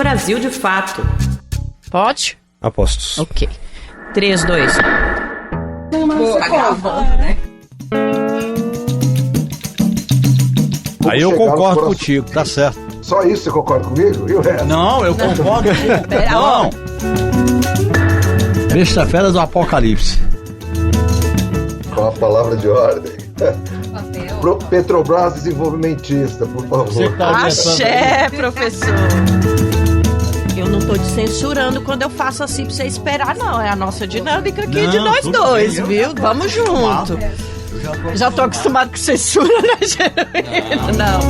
Brasil de Fato. Pode? Apostos. Ok. 3, 2. Tá gravando, né? Aí eu concordo contigo, tá certo. Só isso você concorda comigo? E o resto? Não, eu concordo. Não. Besta-fera do Apocalipse. Com a palavra de ordem. Petrobras desenvolvimentista, por favor. Axé, professor. Eu não tô te censurando quando eu faço assim pra você esperar, não. É a nossa dinâmica aqui de nós dois, bem, viu? Vamos junto. Já tô acostumado com censura, né, Genuíno? Não.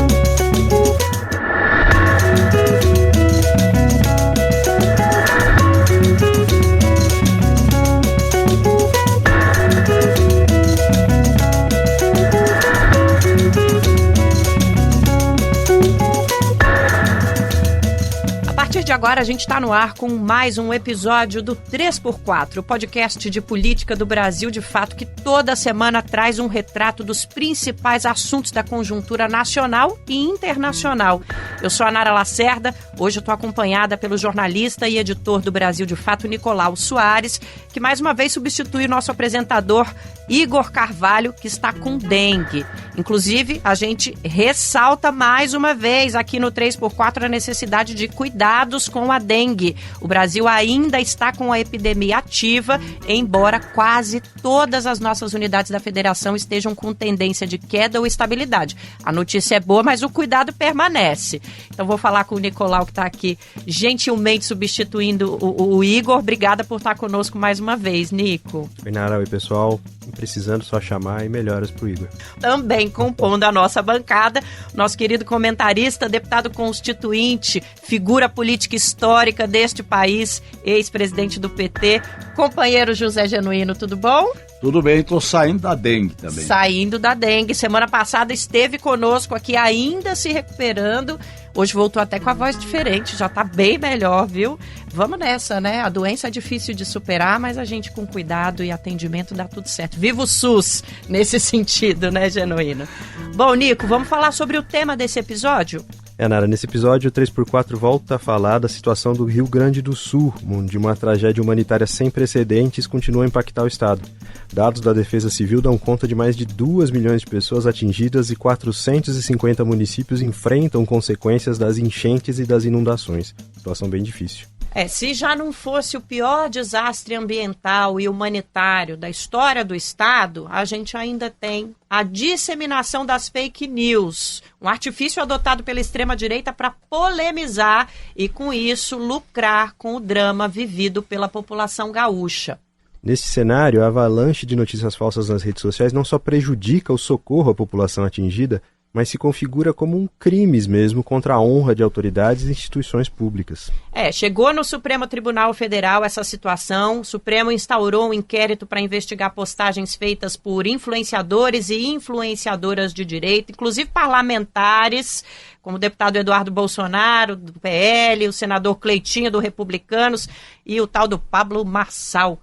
A partir de agora, a gente está no ar com mais um episódio do 3x4, o podcast de política do Brasil de Fato, que toda semana traz um retrato dos principais assuntos da conjuntura nacional e internacional. Eu sou a Nara Lacerda, hoje eu estou acompanhada pelo jornalista e editor do Brasil de Fato, Nicolau Soares, que mais uma vez substitui o nosso apresentador Igor Carvalho, que está com dengue. Inclusive, a gente ressalta mais uma vez aqui no 3x4 a necessidade de cuidados com a dengue. O Brasil ainda está com a epidemia ativa, embora quase todas as nossas unidades da federação estejam com tendência de queda ou estabilidade. A notícia é boa, mas o cuidado permanece. Então vou falar com o Nicolau, que está aqui gentilmente substituindo o Igor. Obrigada por estar conosco mais uma vez, Nico. Oi, Nara, oi, pessoal. Precisando só chamar e melhoras pro Igor. Também compondo a nossa bancada, nosso querido comentarista, deputado constituinte, figura política histórica deste país, ex-presidente do PT, companheiro José Genuíno, tudo bom? Tudo bem, tô saindo da dengue também. Saindo da dengue. Semana passada esteve conosco aqui ainda se recuperando. Hoje voltou até com a voz diferente, já tá bem melhor, viu? Vamos nessa, né? A doença é difícil de superar, mas a gente com cuidado e atendimento dá tudo certo. Viva o SUS nesse sentido, né, Genuíno? Bom, Nico, vamos falar sobre o tema desse episódio? Nara, nesse episódio o 3x4 volta a falar da situação do Rio Grande do Sul, onde uma tragédia humanitária sem precedentes continua a impactar o estado. Dados da Defesa Civil dão conta de mais de 2 milhões de pessoas atingidas e 450 municípios enfrentam consequências das enchentes e das inundações. Situação bem difícil. Se já não fosse o pior desastre ambiental e humanitário da história do Estado, a gente ainda tem a disseminação das fake news, um artifício adotado pela extrema-direita para polemizar e, com isso, lucrar com o drama vivido pela população gaúcha. Nesse cenário, a avalanche de notícias falsas nas redes sociais não só prejudica o socorro à população atingida, mas se configura como um crime mesmo contra a honra de autoridades e instituições públicas. Chegou no Supremo Tribunal Federal essa situação. O Supremo instaurou um inquérito para investigar postagens feitas por influenciadores e influenciadoras de direita, inclusive parlamentares, como o deputado Eduardo Bolsonaro, do PL, o senador Cleitinho, do Republicanos, e o tal do Pablo Marçal,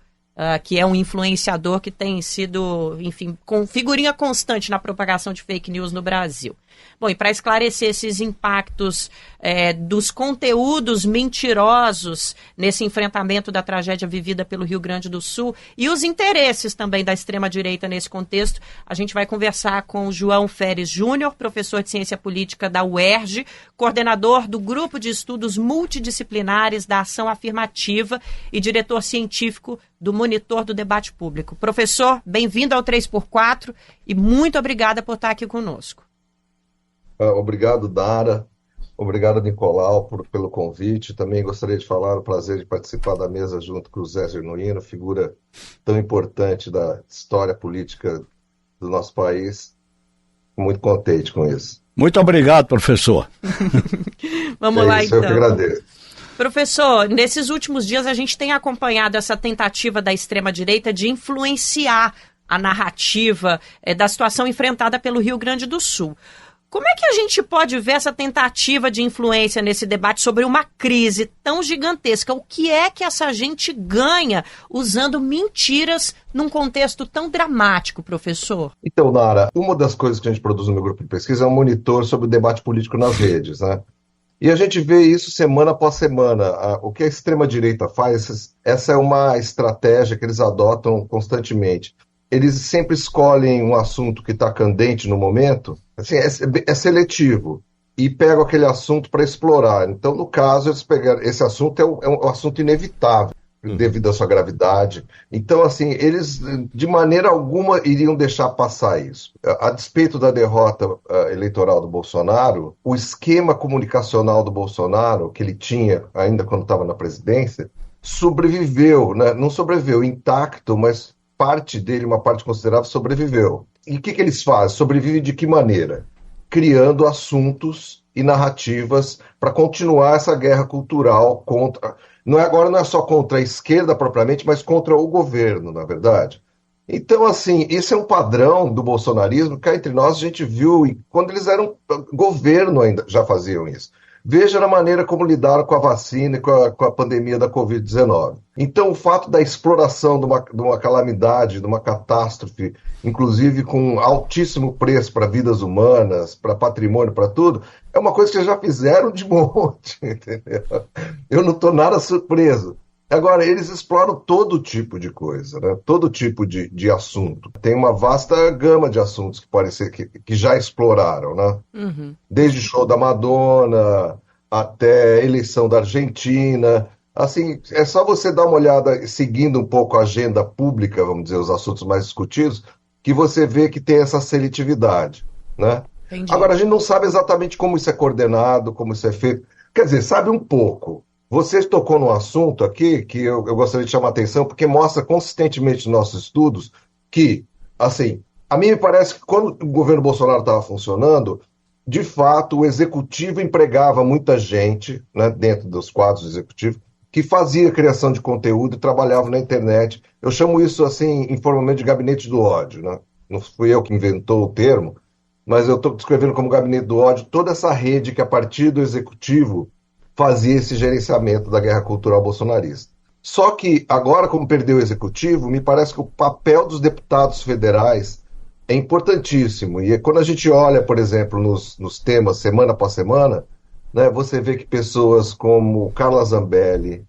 que é um influenciador que tem sido, enfim, com figurinha constante na propagação de fake news no Brasil. Bom, e para esclarecer esses impactos dos conteúdos mentirosos nesse enfrentamento da tragédia vivida pelo Rio Grande do Sul e os interesses também da extrema-direita nesse contexto, a gente vai conversar com o João Feres Júnior, professor de Ciência Política da UERJ, coordenador do Grupo de Estudos Multidisciplinares da Ação Afirmativa e diretor científico do Monitor do Debate Público. Professor, bem-vindo ao 3x4 e muito obrigada por estar aqui conosco. Obrigado, Dara. Obrigado, Nicolau, pelo convite. Também gostaria de falar o prazer de participar da mesa junto com o Zé Genuíno, figura tão importante da história política do nosso país. Muito contente com isso. Muito obrigado, professor. Vamos lá, então. Eu que agradeço. Professor, nesses últimos dias a gente tem acompanhado essa tentativa da extrema-direita de influenciar a narrativa da situação enfrentada pelo Rio Grande do Sul. Como é que a gente pode ver essa tentativa de influência nesse debate sobre uma crise tão gigantesca? O que é que essa gente ganha usando mentiras num contexto tão dramático, professor? Então, Nara, uma das coisas que a gente produz no meu grupo de pesquisa é um monitor sobre o debate político nas redes, né? E a gente vê isso semana após semana. O que a extrema-direita faz, essa é uma estratégia que eles adotam constantemente. Eles sempre escolhem um assunto que está candente no momento, assim, é seletivo, e pegam aquele assunto para explorar. Então, no caso, eles pegaram, esse assunto é um assunto inevitável, devido à sua gravidade. Então, assim, eles de maneira alguma iriam deixar passar isso. A despeito da derrota eleitoral do Bolsonaro, o esquema comunicacional do Bolsonaro, que ele tinha ainda quando estava na presidência, sobreviveu, né? Não sobreviveu intacto, mas parte dele, uma parte considerável, sobreviveu. E o que eles fazem? Sobrevive de que maneira? Criando assuntos e narrativas para continuar essa guerra cultural contra... Agora não é só contra a esquerda propriamente, mas contra o governo, na verdade. Então, assim, esse é um padrão do bolsonarismo, cá entre nós a gente viu, e quando eles eram governo ainda já faziam isso. Veja na maneira como lidaram com a vacina e com a pandemia da Covid-19. Então, o fato da exploração de uma calamidade, de uma catástrofe, inclusive com altíssimo preço para vidas humanas, para patrimônio, para tudo, é uma coisa que já fizeram de monte, entendeu? Eu não estou nada surpreso. Agora, eles exploram todo tipo de coisa, né? Todo tipo de assunto. Tem uma vasta gama de assuntos que pode ser que já exploraram, né? Uhum. Desde show da Madonna até eleição da Argentina. Assim, é só você dar uma olhada, seguindo um pouco a agenda pública, vamos dizer, os assuntos mais discutidos, que você vê que tem essa seletividade, né? Entendi. Agora, a gente não sabe exatamente como isso é coordenado, como isso é feito. Quer dizer, sabe um pouco. Você tocou num assunto aqui que eu gostaria de chamar a atenção, porque mostra consistentemente nos nossos estudos que, assim, a mim me parece que quando o governo Bolsonaro estava funcionando, de fato, o executivo empregava muita gente, né, dentro dos quadros do executivo, que fazia criação de conteúdo e trabalhava na internet. Eu chamo isso, assim, informalmente de gabinete do ódio, né? Não fui eu que inventou o termo, mas eu estou descrevendo como gabinete do ódio toda essa rede que, a partir do executivo, fazia esse gerenciamento da guerra cultural bolsonarista. Só que agora, como perdeu o executivo, me parece que o papel dos deputados federais é importantíssimo. E quando a gente olha, por exemplo, nos temas semana após semana, né, você vê que pessoas como Carla Zambelli,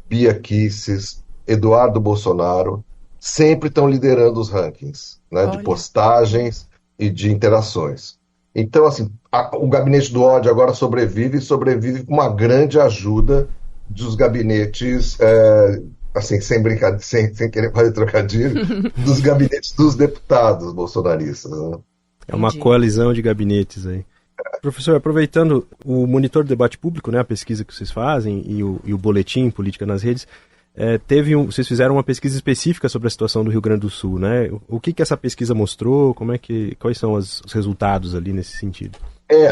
Bia Kicis, Eduardo Bolsonaro sempre estão liderando os rankings, né, de postagens e de interações. Então, assim, o gabinete do ódio agora sobrevive com uma grande ajuda dos gabinetes, assim, sem brincadeira, sem querer fazer trocadilho, dos gabinetes dos deputados bolsonaristas. Né? É uma coalizão de gabinetes aí. Professor, aproveitando o Monitor do Debate Público, né, a pesquisa que vocês fazem, e o Boletim Política nas Redes, vocês fizeram uma pesquisa específica sobre a situação do Rio Grande do Sul, né? O que essa pesquisa mostrou? Quais são os resultados ali nesse sentido?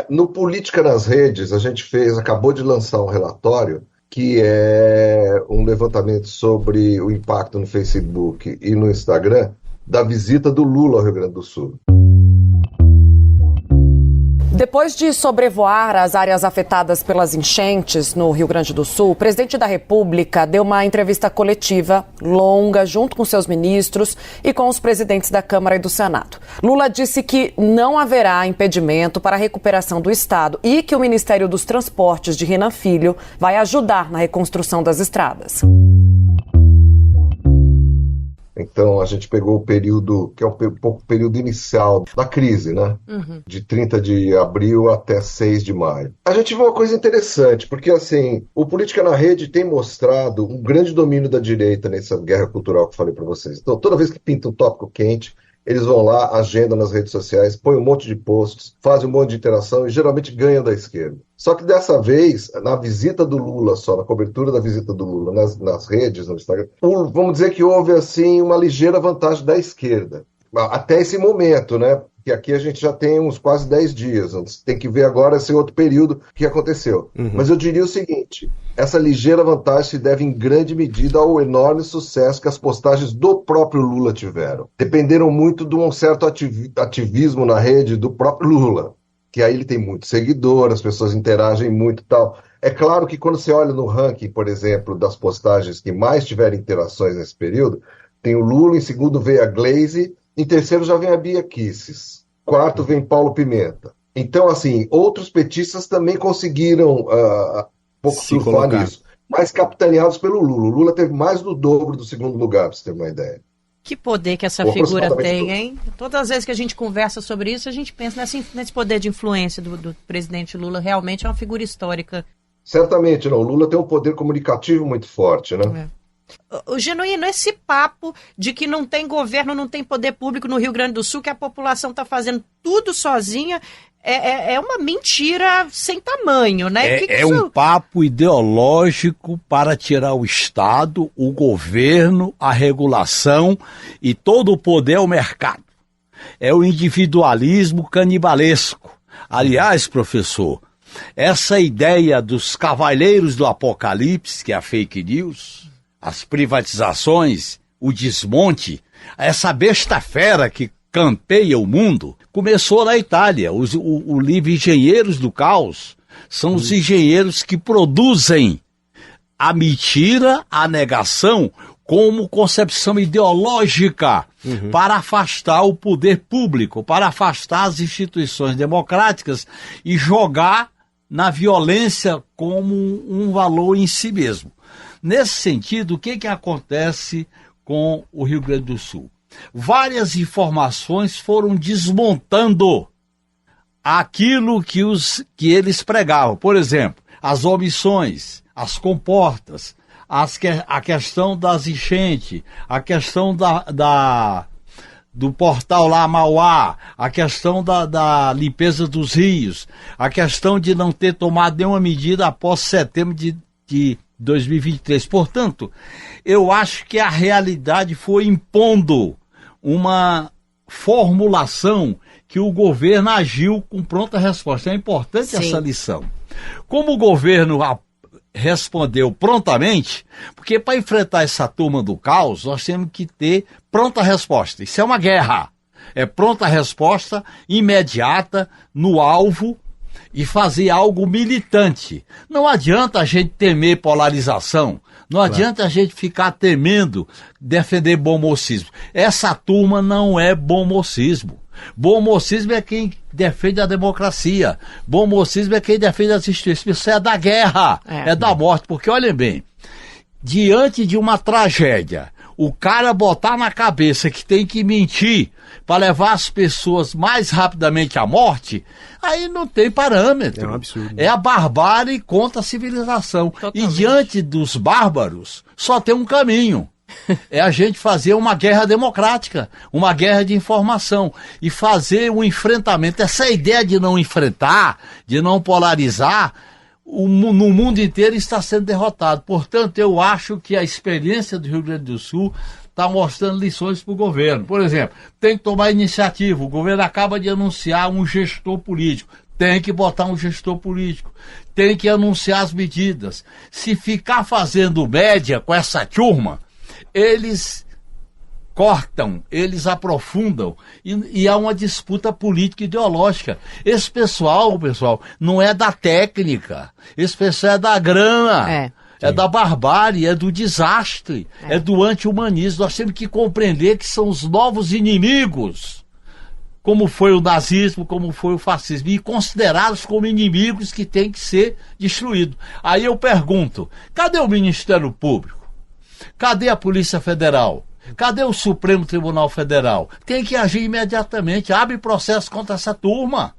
No Política nas Redes, a gente acabou de lançar um relatório que é um levantamento sobre o impacto no Facebook e no Instagram da visita do Lula ao Rio Grande do Sul. Depois de sobrevoar as áreas afetadas pelas enchentes no Rio Grande do Sul, o presidente da República deu uma entrevista coletiva longa junto com seus ministros e com os presidentes da Câmara e do Senado. Lula disse que não haverá impedimento para a recuperação do Estado e que o Ministério dos Transportes de Renan Filho vai ajudar na reconstrução das estradas. Então, a gente pegou o período, que é um pouco o período inicial da crise, né? Uhum. De 30 de abril até 6 de maio. A gente viu uma coisa interessante, porque, assim, o Política na Rede tem mostrado um grande domínio da direita nessa guerra cultural que eu falei para vocês. Então, toda vez que pinta um tópico quente, eles vão lá, agendam nas redes sociais, põem um monte de posts, fazem um monte de interação e geralmente ganham da esquerda. Só que dessa vez, na visita do Lula só, na cobertura da visita do Lula nas redes, no Instagram, vamos dizer que houve, assim, uma ligeira vantagem da esquerda. Até esse momento, né? Que aqui a gente já tem uns quase 10 dias. Tem que ver agora esse outro período que aconteceu. Uhum. Mas eu diria o seguinte, essa ligeira vantagem se deve em grande medida ao enorme sucesso que as postagens do próprio Lula tiveram. Dependeram muito de um certo ativismo na rede do próprio Lula, que aí ele tem muito seguidor, as pessoas interagem muito e tal. É claro que quando você olha no ranking, por exemplo, das postagens que mais tiveram interações nesse período, tem o Lula, em segundo vem a Glaze, em terceiro já vem a Bia Kicis, quarto vem Paulo Pimenta. Então, assim, outros petistas também conseguiram pouco surfar nisso, mas capitaneados pelo Lula. O Lula teve mais do dobro do segundo lugar, para você ter uma ideia. Que poder que essa figura tem, hein? Todas as vezes que a gente conversa sobre isso, a gente pensa nesse poder de influência do presidente Lula. Realmente é uma figura histórica. Certamente, não. O Lula tem um poder comunicativo muito forte, né? O Genuíno, esse papo de que não tem governo, não tem poder público no Rio Grande do Sul, que a população está fazendo tudo sozinha, é uma mentira sem tamanho, né? Um papo ideológico para tirar o Estado, o governo, a regulação e todo o poder ao mercado. É o individualismo canibalesco. Aliás, professor, essa ideia dos cavaleiros do apocalipse, que é a fake news, as privatizações, o desmonte, essa besta fera que campeia o mundo, começou na Itália. O livro Engenheiros do Caos são os engenheiros que produzem a mentira, a negação, como concepção ideológica para afastar o poder público, para afastar as instituições democráticas e jogar na violência como um valor em si mesmo. Nesse sentido, o que acontece com o Rio Grande do Sul? Várias informações foram desmontando aquilo que eles pregavam. Por exemplo, as omissões, as comportas, a questão das enchentes, a questão do portal lá Mauá, a questão da limpeza dos rios, a questão de não ter tomado nenhuma medida após setembro de 2023. Portanto, eu acho que a realidade foi impondo uma formulação que o governo agiu com pronta resposta. É importante essa lição. Como o governo respondeu prontamente, porque para enfrentar essa turma do caos, nós temos que ter pronta resposta. Isso é uma guerra. É pronta resposta, imediata, no alvo, e fazer algo militante. Não adianta a gente temer polarização, não adianta a gente ficar temendo defender bom mocismo. Essa turma não é bom mocismo. Bom mocismo é quem defende a democracia. Bom mocismo é quem defende as instituições. Isso é da guerra, é da morte. Porque, olhem bem, diante de uma tragédia, o cara botar na cabeça que tem que mentir para levar as pessoas mais rapidamente à morte, aí não tem parâmetro. É um absurdo. É a barbárie contra a civilização. Totalmente. E diante dos bárbaros, só tem um caminho. É a gente fazer uma guerra democrática, uma guerra de informação e fazer um enfrentamento. Essa ideia de não enfrentar, de não polarizar, no mundo inteiro está sendo derrotado. Portanto, eu acho que a experiência do Rio Grande do Sul está mostrando lições para o governo. Por exemplo, tem que tomar iniciativa. O governo acaba de anunciar um gestor político. Tem que botar um gestor político. Tem que anunciar as medidas. Se ficar fazendo média com essa turma, eles cortam, eles aprofundam e há uma disputa política ideológica. Esse pessoal, não é da técnica, esse pessoal é da grana, é da barbárie, é do desastre, é do anti-humanismo. Nós temos que compreender que são os novos inimigos, como foi o nazismo, como foi o fascismo, e considerados como inimigos que têm que ser destruídos. Aí eu pergunto, cadê o Ministério Público? Cadê a Polícia Federal? Cadê o Supremo Tribunal Federal? Tem que agir imediatamente. Abre processo contra essa turma.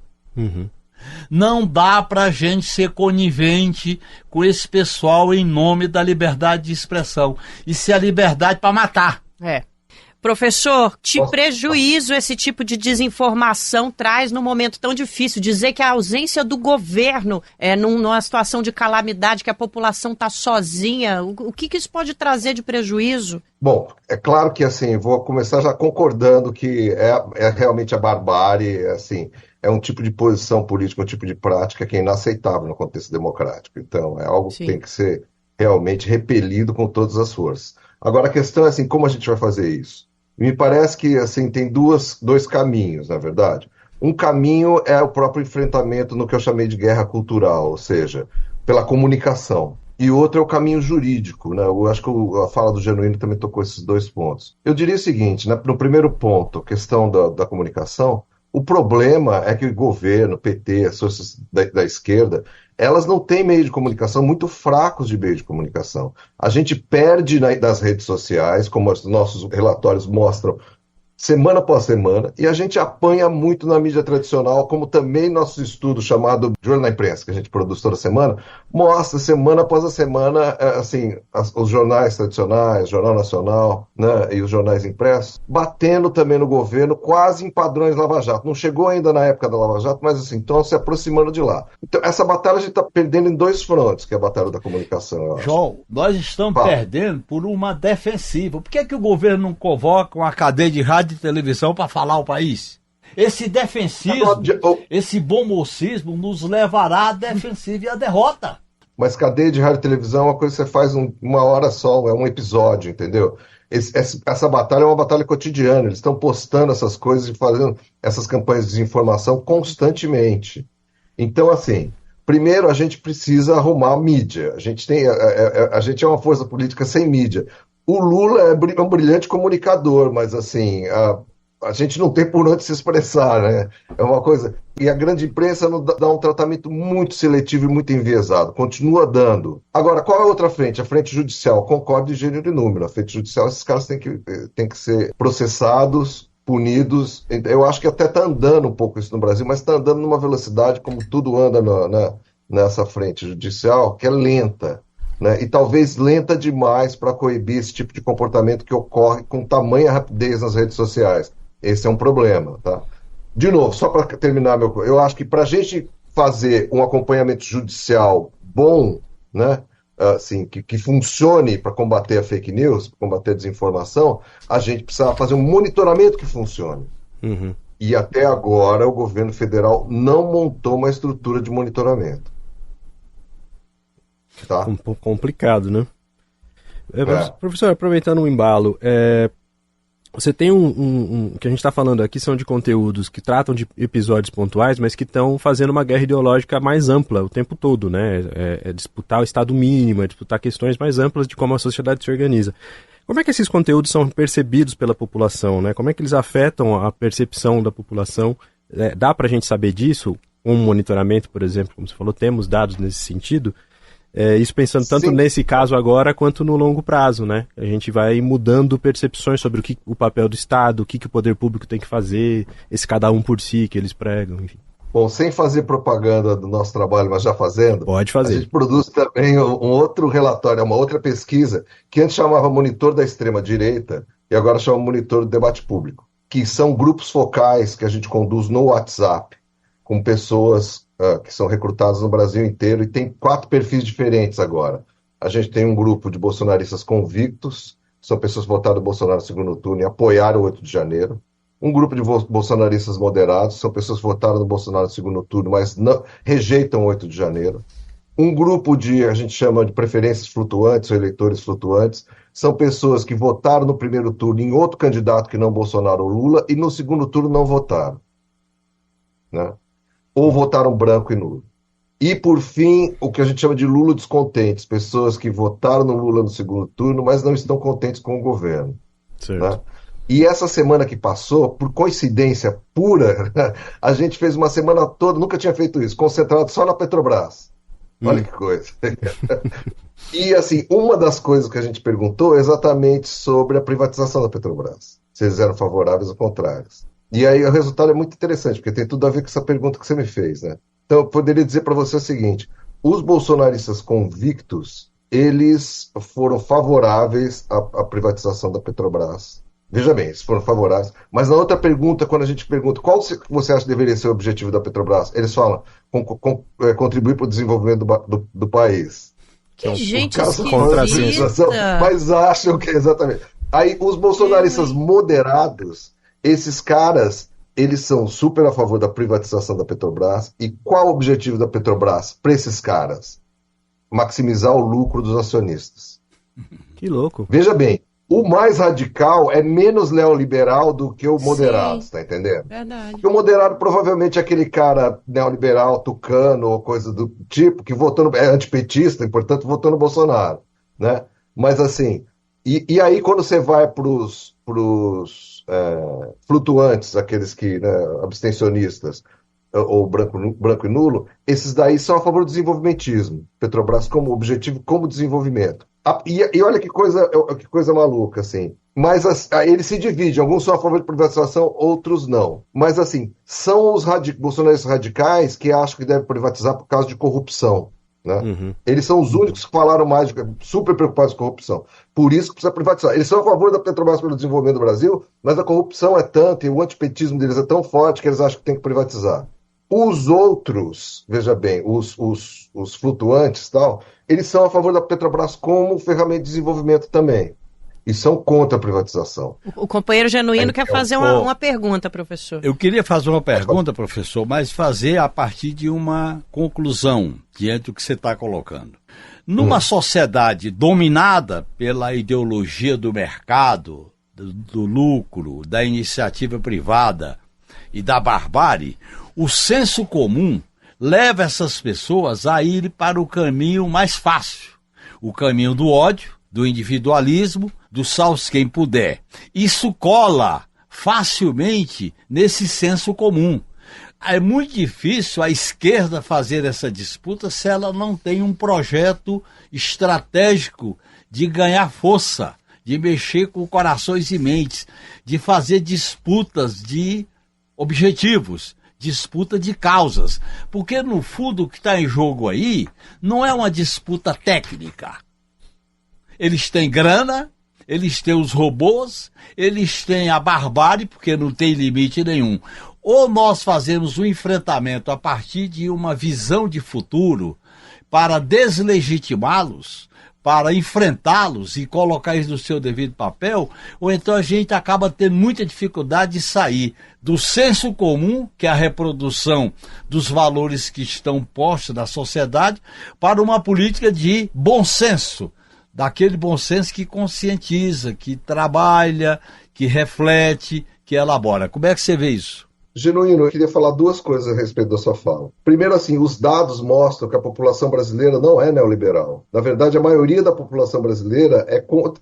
Não dá pra gente ser conivente com esse pessoal em nome da liberdade de expressão. Isso é a liberdade para matar. Professor, que prejuízo esse tipo de desinformação traz num momento tão difícil? Dizer que a ausência do governo numa situação de calamidade, que a população está sozinha, o que isso pode trazer de prejuízo? Bom, é claro que assim, vou começar já concordando que é realmente a barbárie, assim, é um tipo de posição política, um tipo de prática que é inaceitável no contexto democrático. Então, é algo que tem que ser realmente repelido com todas as forças. Agora, a questão é assim, como a gente vai fazer isso? Me parece que assim, tem dois caminhos, na verdade. Um caminho é o próprio enfrentamento no que eu chamei de guerra cultural, ou seja, pela comunicação. E outro é o caminho jurídico, né? Eu acho que a fala do Genuíno também tocou esses dois pontos. Eu diria o seguinte, né? No primeiro ponto, a questão da comunicação, O problema é que o governo, PT, as forças da esquerda, elas não têm meio de comunicação, muito fracos de meio de comunicação. A gente perde nas redes sociais, como os nossos relatórios mostram, semana após semana, e a gente apanha muito na mídia tradicional, como também nosso estudo chamado Jornal da Imprensa, que a gente produz toda semana, mostra semana após semana, assim, os jornais tradicionais, Jornal Nacional, né, e os jornais impressos, batendo também no governo, quase em padrões Lava Jato. Não chegou ainda na época da Lava Jato, mas assim, estão se aproximando de lá. Então, essa batalha a gente está perdendo em 2 frontes, que é a batalha da comunicação, eu acho. João, nós estamos perdendo por uma defensiva. Por que o governo não convoca uma cadeia de rádio e televisão para falar ao país? Esse defensismo, esse bom mocismo nos levará à defensiva e à derrota. Mas cadeia de rádio e televisão é uma coisa que você faz uma hora só, é um episódio, entendeu? Essa batalha é uma batalha cotidiana, eles estão postando essas coisas e fazendo essas campanhas de desinformação constantemente. Então, assim, primeiro a gente precisa arrumar a mídia. A gente é uma força política sem mídia. O Lula é um brilhante comunicador, mas assim, a gente não tem por onde se expressar, né? É uma coisa. E a grande imprensa dá um tratamento muito seletivo e muito enviesado. Continua dando. Agora, qual é a outra frente? A frente judicial. Concordo em gênero e número. A frente judicial, esses caras têm que ser processados, punidos. Eu acho que até está andando um pouco isso no Brasil, mas está andando numa velocidade, como tudo anda nessa frente judicial, que é lenta. Né? E talvez lenta demais para coibir esse tipo de comportamento que ocorre com tamanha rapidez nas redes sociais. Esse é um problema. Tá? De novo, só para terminar, eu acho que para a gente fazer um acompanhamento judicial bom, né? Assim, que funcione para combater a fake news, para combater a desinformação, a gente precisa fazer um monitoramento que funcione. Uhum. E até agora o governo federal não montou uma estrutura de monitoramento. Tá? Um pouco complicado, né? Professor, aproveitando o embalo, você tem que a gente está falando aqui são de conteúdos que tratam de episódios pontuais, mas que estão fazendo uma guerra ideológica mais ampla o tempo todo, né? É disputar o Estado mínimo, é disputar questões mais amplas de como a sociedade se organiza. Como é que esses conteúdos são percebidos pela população, né? Como é que eles afetam a percepção da população? Dá para a gente saber disso? Um monitoramento, por exemplo, como você falou, temos dados nesse sentido. Isso pensando tanto nesse caso agora quanto no longo prazo, né? A gente vai mudando percepções sobre o papel do Estado, o que o poder público tem que fazer, esse cada um por si que eles pregam, enfim. Bom, sem fazer propaganda do nosso trabalho, mas já fazendo, pode fazer. A gente produz também um outro relatório, uma outra pesquisa, que antes chamava Monitor da Extrema-Direita e agora chama Monitor do Debate Público, que são grupos focais que a gente conduz no WhatsApp, com pessoas que são recrutadas no Brasil inteiro, e tem 4 perfis diferentes agora. A gente tem um grupo de bolsonaristas convictos, são pessoas que votaram no Bolsonaro no segundo turno e apoiaram o 8 de janeiro. Um grupo de bolsonaristas moderados, são pessoas que votaram no Bolsonaro no segundo turno, mas não rejeitam o 8 de janeiro. Um grupo a gente chama de preferências flutuantes, ou eleitores flutuantes, são pessoas que votaram no primeiro turno em outro candidato que não Bolsonaro ou Lula, e no segundo turno não votaram. Né? Ou votaram branco e nulo. E, por fim, o que a gente chama de Lula descontentes, pessoas que votaram no Lula no segundo turno, mas não estão contentes com o governo. Certo. Né? E essa semana que passou, por coincidência pura, a gente fez uma semana toda, nunca tinha feito isso, concentrado só na Petrobras. Olha que coisa. E, assim, uma das coisas que a gente perguntou é exatamente sobre a privatização da Petrobras. Se eles eram favoráveis ou contrários. E aí o resultado é muito interessante, porque tem tudo a ver com essa pergunta que você me fez, né? Então eu poderia dizer para você o seguinte: os bolsonaristas convictos, eles foram favoráveis à privatização da Petrobras. Veja bem, eles foram favoráveis. Mas na outra pergunta, quando a gente pergunta qual você acha que deveria ser o objetivo da Petrobras, eles falam contribuir para o desenvolvimento do país. Que então, gente esquisita! Mas acham que exatamente. Aí os bolsonaristas moderados, esses caras, eles são super a favor da privatização da Petrobras. E qual o objetivo da Petrobras para esses caras? Maximizar o lucro dos acionistas. Que louco. Veja bem, o mais radical é menos neoliberal do que o moderado, tá entendendo? Verdade. Porque o moderado provavelmente é aquele cara neoliberal, tucano ou coisa do tipo, que votou é antipetista e, portanto, votou no Bolsonaro, né? Mas, assim, E aí, quando você vai para os flutuantes, aqueles que, né, abstencionistas, ou branco e nulo, esses daí são a favor do desenvolvimentismo. Petrobras como objetivo, como desenvolvimento. E olha que coisa maluca, assim. Mas ele se divide, alguns são a favor de privatização, outros não. Mas, assim, são os bolsonaristas radicais que acham que deve privatizar por causa de corrupção. Né? Uhum. Eles são os únicos que falaram mais, super preocupados com corrupção. Por isso que precisa privatizar. Eles são a favor da Petrobras pelo desenvolvimento do Brasil, mas a corrupção é tanta e o antipetismo deles é tão forte que eles acham que tem que privatizar. Os outros, veja bem, os flutuantes, tal, eles são a favor da Petrobras como ferramenta de desenvolvimento também. E são contra a privatização. O companheiro Genuíno quer fazer uma pergunta, professor. Eu queria fazer uma pergunta, professor, mas fazer a partir de uma conclusão diante do que você está colocando. Numa sociedade dominada pela ideologia do mercado, do lucro, da iniciativa privada e da barbárie, o senso comum leva essas pessoas a ir para o caminho mais fácil, o caminho do ódio, do individualismo, do salve quem puder. Isso cola facilmente nesse senso comum. É muito difícil a esquerda fazer essa disputa se ela não tem um projeto estratégico de ganhar força, de mexer com corações e mentes, de fazer disputas de objetivos, disputa de causas. Porque, no fundo, o que está em jogo aí não é uma disputa técnica. Eles têm grana, eles têm os robôs, eles têm a barbárie, porque não tem limite nenhum. Ou nós fazemos um enfrentamento a partir de uma visão de futuro para deslegitimá-los, para enfrentá-los e colocar eles no seu devido papel, ou então a gente acaba tendo muita dificuldade de sair do senso comum, que é a reprodução dos valores que estão postos na sociedade, para uma política de bom senso, daquele bom senso que conscientiza, que trabalha, que reflete, que elabora. Como é que você vê isso? Genuíno, eu queria falar duas coisas a respeito da sua fala. Primeiro, assim, os dados mostram que a população brasileira não é neoliberal. Na verdade, a maioria da população brasileira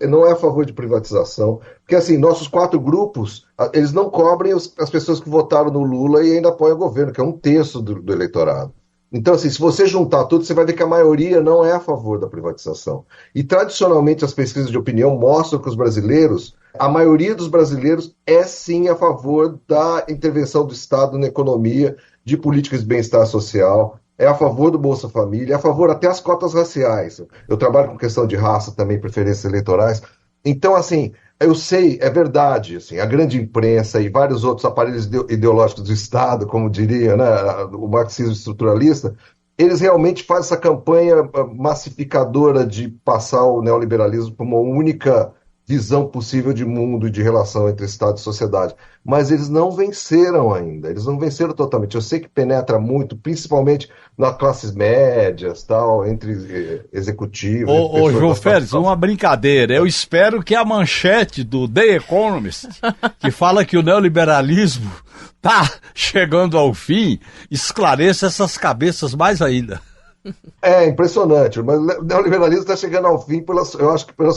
não é a favor de privatização, porque, assim, nossos 4 grupos, eles não cobrem as pessoas que votaram no Lula e ainda apoiam o governo, que é 1/3 do eleitorado. Então, assim, se você juntar tudo, você vai ver que a maioria não é a favor da privatização. E, tradicionalmente, as pesquisas de opinião mostram que a maioria dos brasileiros é, sim, a favor da intervenção do Estado na economia, de políticas de bem-estar social, é a favor do Bolsa Família, é a favor até as cotas raciais. Eu trabalho com questão de raça também, preferências eleitorais. Então, assim, eu sei, é verdade, assim, a grande imprensa e vários outros aparelhos ideológicos do Estado, como diria, né, o marxismo estruturalista, eles realmente fazem essa campanha massificadora de passar o neoliberalismo como uma única visão possível de mundo e de relação entre Estado e sociedade. Mas eles não venceram ainda, eles não venceram totalmente. Eu sei que penetra muito, principalmente nas classes médias, tal, entre executivos. Ô João Félix, uma brincadeira. Eu espero que a manchete do The Economist, que fala que o neoliberalismo está chegando ao fim, esclareça essas cabeças mais ainda. É impressionante, mas o neoliberalismo está chegando ao fim, eu acho que pelo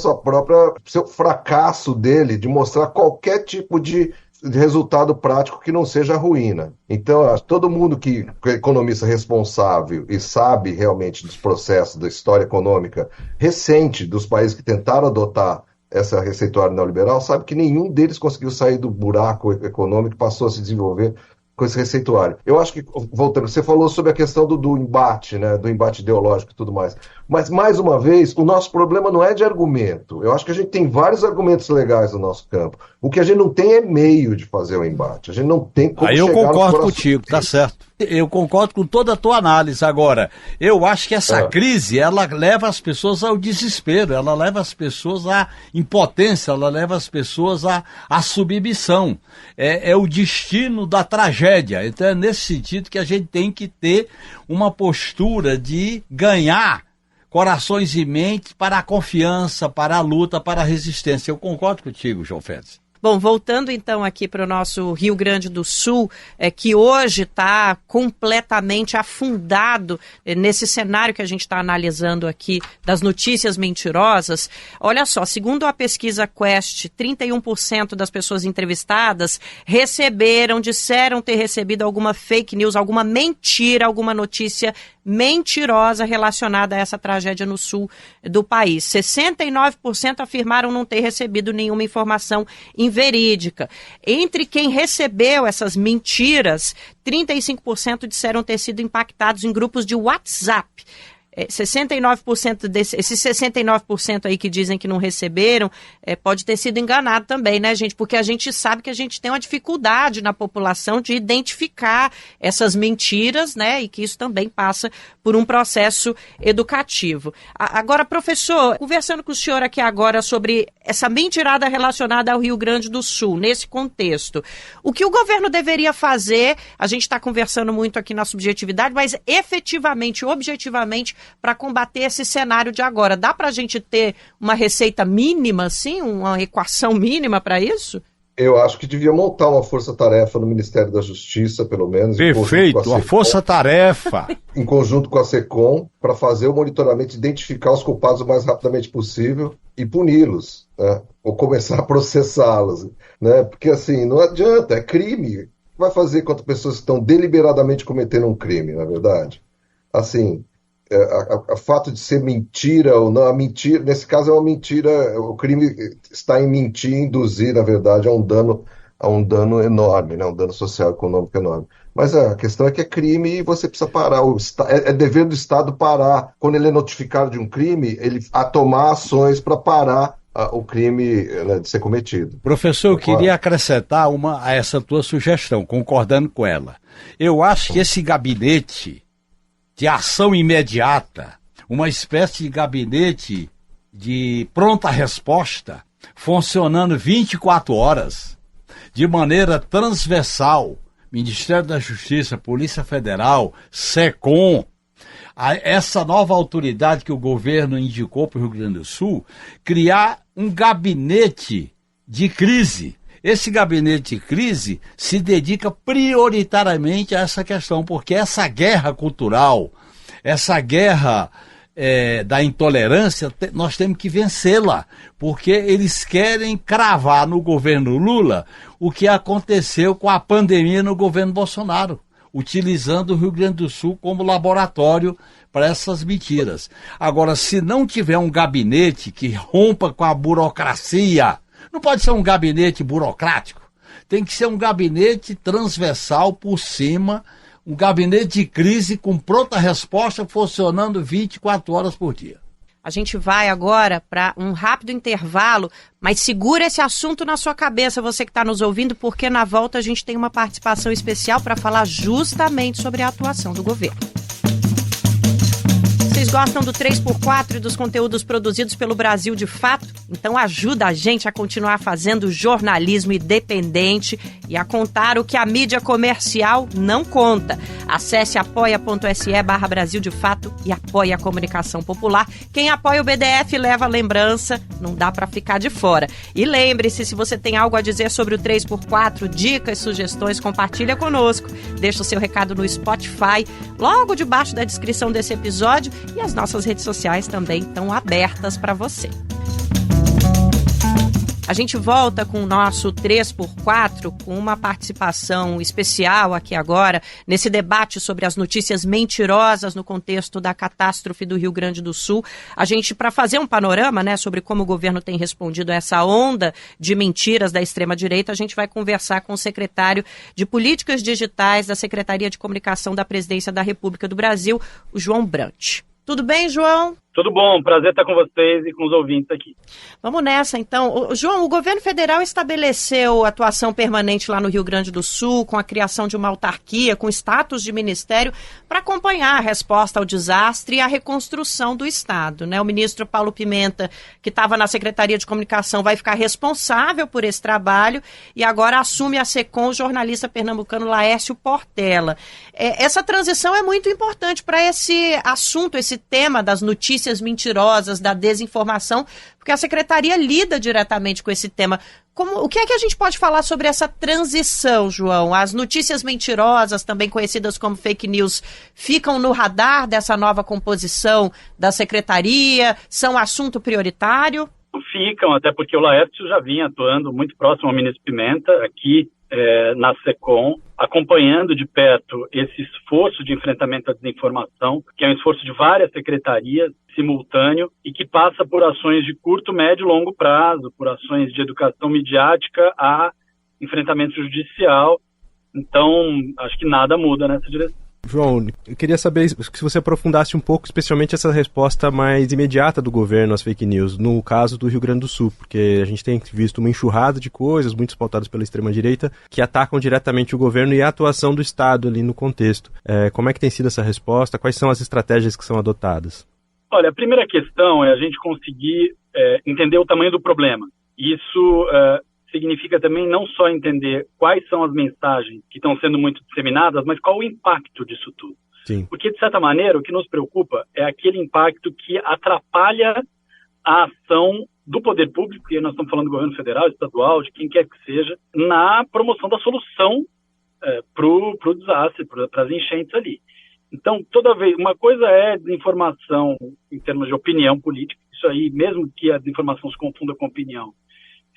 seu fracasso dele de mostrar qualquer tipo de resultado prático que não seja a ruína. Então, todo mundo que é economista responsável e sabe realmente dos processos da história econômica recente dos países que tentaram adotar essa receituária neoliberal, sabe que nenhum deles conseguiu sair do buraco econômico e passou a se desenvolver com esse receituário. Eu acho que, voltando, você falou sobre a questão do embate, né, do embate ideológico e tudo mais. Mas, mais uma vez, o nosso problema não é de argumento. Eu acho que a gente tem vários argumentos legais no nosso campo. O que a gente não tem é meio de fazer o embate. A gente não tem como chegar. Aí eu concordo contigo, tá certo. Eu concordo com toda a tua análise. Agora, eu acho que essa crise, ela leva as pessoas ao desespero, ela leva as pessoas à impotência, ela leva as pessoas à submissão. É o destino da tragédia. Então é nesse sentido que a gente tem que ter uma postura de ganhar corações e mentes para a confiança, para a luta, para a resistência. Eu concordo contigo, João Félix. Bom, voltando então aqui para o nosso Rio Grande do Sul, que hoje está completamente afundado nesse cenário que a gente está analisando aqui das notícias mentirosas. Olha só, segundo a pesquisa Quest, 31% das pessoas entrevistadas disseram ter recebido alguma fake news, alguma mentira, alguma notícia mentirosa relacionada a essa tragédia no sul do país. 69% afirmaram não ter recebido nenhuma informação inverídica. Entre quem recebeu essas mentiras, 35% disseram ter sido impactados em grupos de WhatsApp. 69% esses 69% aí que dizem que não receberam, pode ter sido enganado também, né, gente? Porque a gente sabe que a gente tem uma dificuldade na população de identificar essas mentiras, né? E que isso também passa por um processo educativo. Agora, professor, conversando com o senhor aqui agora sobre essa mentirada relacionada ao Rio Grande do Sul, nesse contexto, o que o governo deveria fazer, a gente está conversando muito aqui na subjetividade, mas efetivamente, objetivamente, para combater esse cenário de agora? Dá para a gente ter uma receita mínima, assim, uma equação mínima para isso? Eu acho que devia montar uma força-tarefa no Ministério da Justiça, pelo menos. Perfeito, a força-tarefa. Em conjunto com a SECOM, para fazer o monitoramento, identificar os culpados o mais rapidamente possível e puni-los, né? Ou começar a processá-los, né? Porque, assim, não adianta, é crime. Vai fazer contra pessoas que estão deliberadamente cometendo um crime, na verdade? Assim... O fato de ser mentira ou não, a mentira, nesse caso é uma mentira, o crime está em mentir, induzir, na verdade, a um dano enorme, né? Um dano social e econômico enorme. Mas a questão é que é crime e você precisa parar. É dever do Estado parar. Quando ele é notificado de um crime, ele a tomar ações para parar o crime, né, de ser cometido. Professor, eu queria acrescentar a essa tua sugestão, concordando com ela. Eu acho que esse gabinete de ação imediata, uma espécie de gabinete de pronta resposta, funcionando 24 horas, de maneira transversal, Ministério da Justiça, Polícia Federal, SECOM, essa nova autoridade que o governo indicou para o Rio Grande do Sul, criar um gabinete de crise. Esse gabinete de crise se dedica prioritariamente a essa questão, porque essa guerra cultural, essa guerra da intolerância, nós temos que vencê-la, porque eles querem cravar no governo Lula o que aconteceu com a pandemia no governo Bolsonaro, utilizando o Rio Grande do Sul como laboratório para essas mentiras. Agora, se não tiver um gabinete que rompa com a burocracia, não pode ser um gabinete burocrático, tem que ser um gabinete transversal por cima, um gabinete de crise com pronta resposta funcionando 24 horas por dia. A gente vai agora para um rápido intervalo, mas segura esse assunto na sua cabeça, você que está nos ouvindo, porque na volta a gente tem uma participação especial para falar justamente sobre a atuação do governo. Vocês gostam do 3x4 e dos conteúdos produzidos pelo Brasil de Fato? Então ajuda a gente a continuar fazendo jornalismo independente e a contar o que a mídia comercial não conta. Acesse apoia.se/Brasil de Fato e apoie a comunicação popular. Quem apoia o BDF leva lembrança, não dá para ficar de fora. E lembre-se, se você tem algo a dizer sobre o 3x4, dicas, sugestões, compartilha conosco. Deixa o seu recado no Spotify, logo debaixo da descrição desse episódio. E as nossas redes sociais também estão abertas para você. A gente volta com o nosso 3x4 com uma participação especial aqui agora, nesse debate sobre as notícias mentirosas no contexto da catástrofe do Rio Grande do Sul. A gente, para fazer um panorama, né, sobre como o governo tem respondido a essa onda de mentiras da extrema-direita, a gente vai conversar com o secretário de Políticas Digitais da Secretaria de Comunicação da Presidência da República do Brasil, o João Brant. Tudo bem, João? Tudo bom, prazer estar com vocês e com os ouvintes aqui. Vamos nessa, então. João, o governo federal estabeleceu atuação permanente lá no Rio Grande do Sul, com a criação de uma autarquia, com status de ministério, para acompanhar a resposta ao desastre e a reconstrução do Estado, né? O ministro Paulo Pimenta, que estava na Secretaria de Comunicação, vai ficar responsável por esse trabalho e agora assume a SECOM o jornalista pernambucano Laércio Portela. Essa transição é muito importante para esse assunto, esse tema das notícias notícias mentirosas, da desinformação, porque a Secretaria lida diretamente com esse tema. O que é que a gente pode falar sobre essa transição, João? As notícias mentirosas, também conhecidas como fake news, ficam no radar dessa nova composição da Secretaria? São assunto prioritário? Ficam, até porque o Laércio já vinha atuando muito próximo ao ministro Pimenta, aqui na SECOM, acompanhando de perto esse esforço de enfrentamento à desinformação, que é um esforço de várias secretarias, simultâneo, e que passa por ações de curto, médio e longo prazo, por ações de educação midiática a enfrentamento judicial. Então, acho que nada muda nessa direção. João, eu queria saber se você aprofundasse um pouco, especialmente essa resposta mais imediata do governo às fake news, no caso do Rio Grande do Sul, porque a gente tem visto uma enxurrada de coisas, muitas pautadas pela extrema-direita, que atacam diretamente o governo e a atuação do Estado ali no contexto. Como é que tem sido essa resposta? Quais são as estratégias que são adotadas? Olha, a primeira questão é a gente conseguir entender o tamanho do problema. Isso significa também não só entender quais são as mensagens que estão sendo muito disseminadas, mas qual o impacto disso tudo. Sim. Porque, de certa maneira, o que nos preocupa é aquele impacto que atrapalha a ação do poder público, e nós estamos falando do governo federal, estadual, de quem quer que seja, na promoção da solução para o desastre, para as enchentes ali. Então, toda vez, uma coisa é desinformação em termos de opinião política, isso aí, mesmo que a desinformação se confunda com opinião,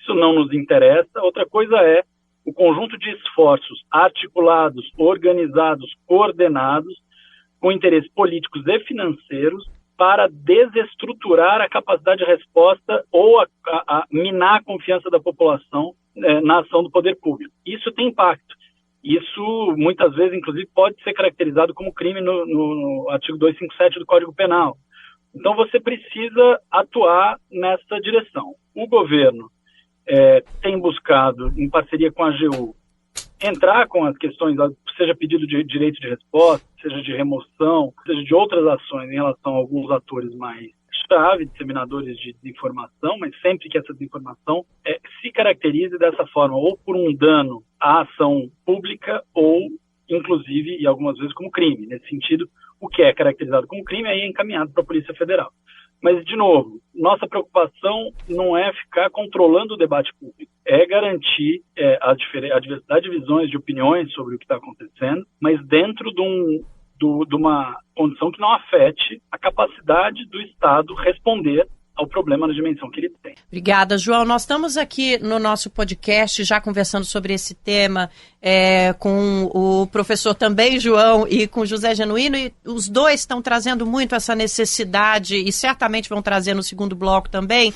isso não nos interessa. Outra coisa é o conjunto de esforços articulados, organizados, coordenados, com interesses políticos e financeiros, para desestruturar a capacidade de resposta ou a minar a confiança da população na ação do poder público. Isso tem impacto. Isso, muitas vezes, inclusive, pode ser caracterizado como crime no artigo 257 do Código Penal. Então, você precisa atuar nessa direção. O governo tem buscado, em parceria com a AGU, entrar com as questões, seja pedido de direito de resposta, seja de remoção, seja de outras ações em relação a alguns atores mais chave, disseminadores de desinformação, mas sempre que essa desinformação se caracterize dessa forma, ou por um dano à ação pública, ou, inclusive, e algumas vezes como crime. Nesse sentido, o que é caracterizado como crime aí é encaminhado para a Polícia Federal. Mas, de novo, nossa preocupação não é ficar controlando o debate público, é garantir a diversidade de visões, de opiniões sobre o que está acontecendo, mas dentro de uma condição que não afete a capacidade do Estado responder ao problema na dimensão que ele tem. Obrigada, João. Nós estamos aqui no nosso podcast já conversando sobre esse tema com o professor também, João, e com José Genuíno, e os dois estão trazendo muito essa necessidade, e certamente vão trazer no segundo bloco também,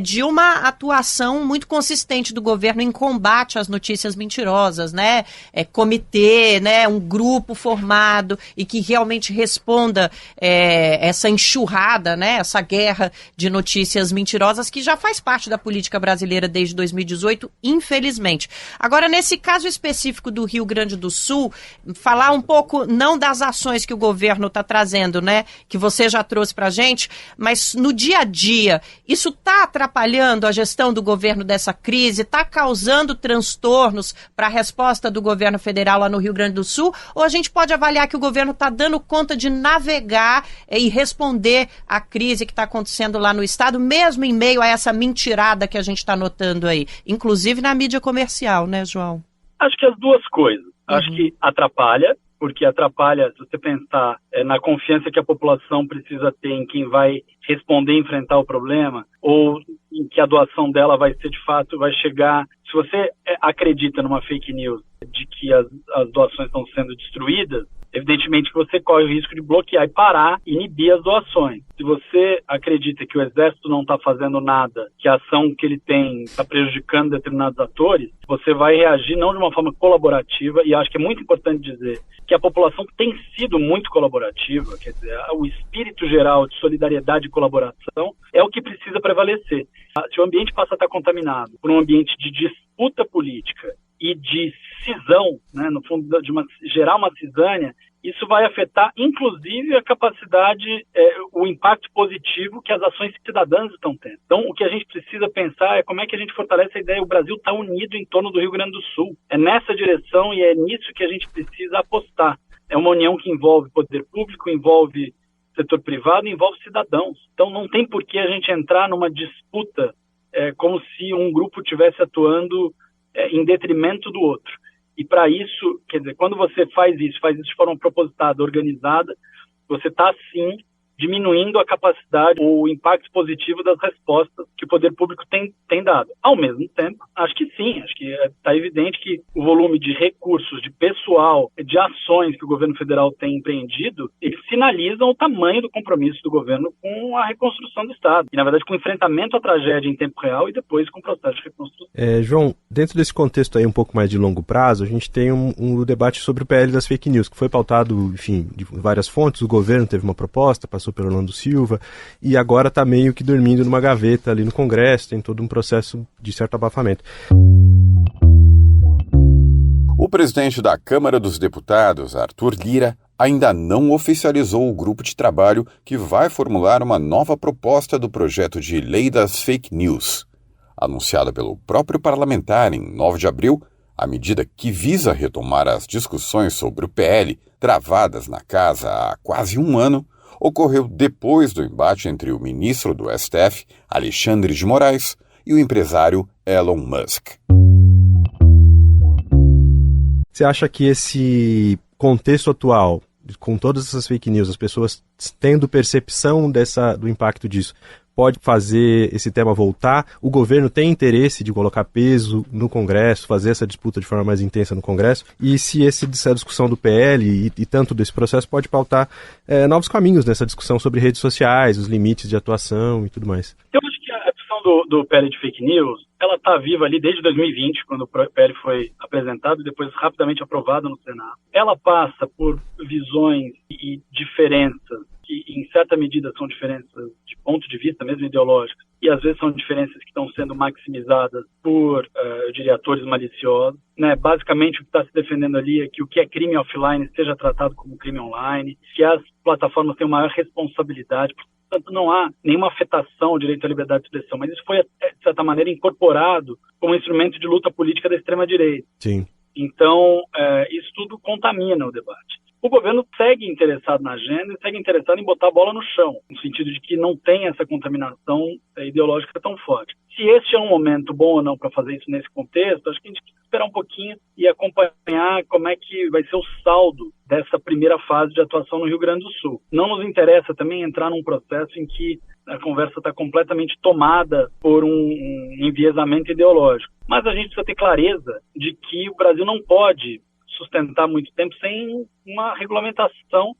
de uma atuação muito consistente do governo em combate às notícias mentirosas, né? Comitê, né? Um grupo formado e que realmente responda essa enxurrada, né? Essa guerra de notícias mentirosas que já faz parte da política brasileira desde 2018, infelizmente. Agora, nesse caso específico do Rio Grande do Sul, falar um pouco não das ações que o governo está trazendo, né, que você já trouxe para a gente, mas no dia a dia, isso está atrapalhando a gestão do governo dessa crise, está causando transtornos para a resposta do governo federal lá no Rio Grande do Sul, ou a gente pode avaliar que o governo está dando conta de navegar e responder à crise que está acontecendo lá no Estado, mesmo em meio a essa mentirada que a gente está notando aí, inclusive na mídia comercial, né, João? Acho que as duas coisas. Acho que atrapalha, porque atrapalha, se você pensar na confiança que a população precisa ter em quem vai responder e enfrentar o problema, ou em que a doação dela vai ser, de fato, vai chegar. Se você acredita numa fake news de que as doações estão sendo destruídas, evidentemente que você corre o risco de bloquear e parar, inibir as doações. Se você acredita que o Exército não está fazendo nada, que a ação que ele tem está prejudicando determinados atores, você vai reagir não de uma forma colaborativa, e acho que é muito importante dizer que a população tem sido muito colaborativa, quer dizer, o espírito geral de solidariedade e colaboração é o que precisa prevalecer. Se o ambiente passa a estar contaminado por um ambiente de disputa política e de cisão, né, no fundo, gerar uma cisânia, isso vai afetar, inclusive, a capacidade, o impacto positivo que as ações cidadãs estão tendo. Então, o que a gente precisa pensar é como é que a gente fortalece a ideia, o Brasil está unido em torno do Rio Grande do Sul. É nessa direção e é nisso que a gente precisa apostar. É uma união que envolve poder público, envolve setor privado envolve cidadãos. Então não tem por que a gente entrar numa disputa como se um grupo estivesse atuando em detrimento do outro. E para isso, quer dizer, quando você faz isso de forma propositada, organizada, você está, sim, diminuindo a capacidade, o impacto positivo das respostas que o poder público tem dado. Ao mesmo tempo, acho que sim, acho que está evidente que o volume de recursos, de pessoal, de ações que o governo federal tem empreendido, eles sinalizam o tamanho do compromisso do governo com a reconstrução do Estado. E, na verdade, com o enfrentamento à tragédia em tempo real e depois com o processo de reconstrução. João, dentro desse contexto aí um pouco mais de longo prazo, a gente tem um debate sobre o PL das fake news, que foi pautado, enfim, de várias fontes. O governo teve uma proposta, passou pelo Orlando Silva, e agora está meio que dormindo numa gaveta ali no Congresso, tem todo um processo de certo abafamento. O presidente da Câmara dos Deputados, Arthur Lira, ainda não oficializou o grupo de trabalho que vai formular uma nova proposta do projeto de lei das fake news. Anunciada pelo próprio parlamentar em 9 de abril, a medida que visa retomar as discussões sobre o PL, travadas na casa há quase um ano, ocorreu depois do embate entre o ministro do STF, Alexandre de Moraes, e o empresário Elon Musk. Você acha que esse contexto atual, com todas essas fake news, as pessoas tendo percepção do impacto disso, pode fazer esse tema voltar? O governo tem interesse de colocar peso no Congresso, fazer essa disputa de forma mais intensa no Congresso? E se essa discussão do PL e tanto desse processo pode pautar novos caminhos nessa discussão sobre redes sociais, os limites de atuação e tudo mais? Eu acho que a discussão do PL de fake news, ela está viva ali desde 2020, quando o PL foi apresentado e depois rapidamente aprovado no Senado. Ela passa por visões e diferenças que, em certa medida, são diferenças de ponto de vista, mesmo ideológicos, e às vezes são diferenças que estão sendo maximizadas por, eu diria, atores maliciosos. Né? Basicamente, o que está se defendendo ali é que o que é crime offline seja tratado como crime online, que as plataformas tenham maior responsabilidade. Portanto, não há nenhuma afetação ao direito à liberdade de expressão, mas isso foi, de certa maneira, incorporado como instrumento de luta política da extrema-direita. Sim. Então, isso tudo contamina o debate. O governo segue interessado na agenda e segue interessado em botar a bola no chão, no sentido de que não tem essa contaminação ideológica tão forte. Se este é um momento bom ou não para fazer isso nesse contexto, acho que a gente tem que esperar um pouquinho e acompanhar como é que vai ser o saldo dessa primeira fase de atuação no Rio Grande do Sul. Não nos interessa também entrar num processo em que a conversa está completamente tomada por um enviesamento ideológico. Mas a gente precisa ter clareza de que o Brasil não pode sustentar muito tempo sem uma regulamentação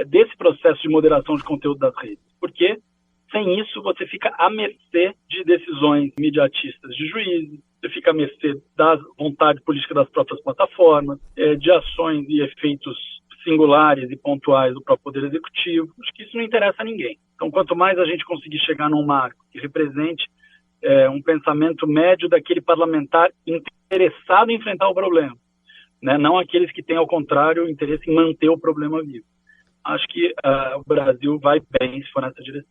desse processo de moderação de conteúdo das redes. Porque sem isso você fica à mercê de decisões imediatistas de juízes, você fica à mercê da vontade política das próprias plataformas, de ações e efeitos singulares e pontuais do próprio Poder Executivo. Acho que isso não interessa a ninguém. Então, quanto mais a gente conseguir chegar num marco que represente um pensamento médio daquele parlamentar interessado em enfrentar o problema, né? Não aqueles que têm, ao contrário, o interesse em manter o problema vivo. Acho que o Brasil vai bem se for nessa direção.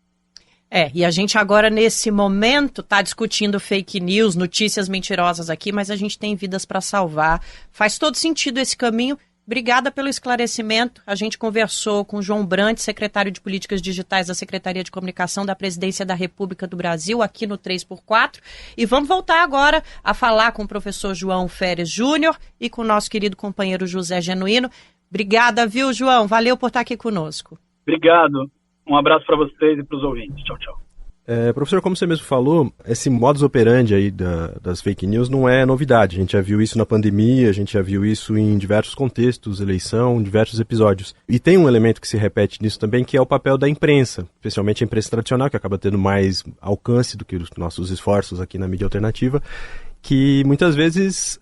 E a gente agora, nesse momento, está discutindo fake news, notícias mentirosas aqui, mas a gente tem vidas para salvar. Faz todo sentido esse caminho. Obrigada pelo esclarecimento. A gente conversou com João Brant, secretário de Políticas Digitais da Secretaria de Comunicação da Presidência da República do Brasil, aqui no 3x4. E vamos voltar agora a falar com o professor João Feres Júnior e com o nosso querido companheiro José Genuíno. Obrigada, viu, João? Valeu por estar aqui conosco. Obrigado. Um abraço para vocês e para os ouvintes. Tchau, tchau. Professor, como você mesmo falou, esse modus operandi aí das fake news não é novidade. A gente já viu isso na pandemia, a gente já viu isso em diversos contextos, eleição, diversos episódios. E tem um elemento que se repete nisso também, que é o papel da imprensa, especialmente a imprensa tradicional, que acaba tendo mais alcance do que os nossos esforços aqui na mídia alternativa, que muitas vezes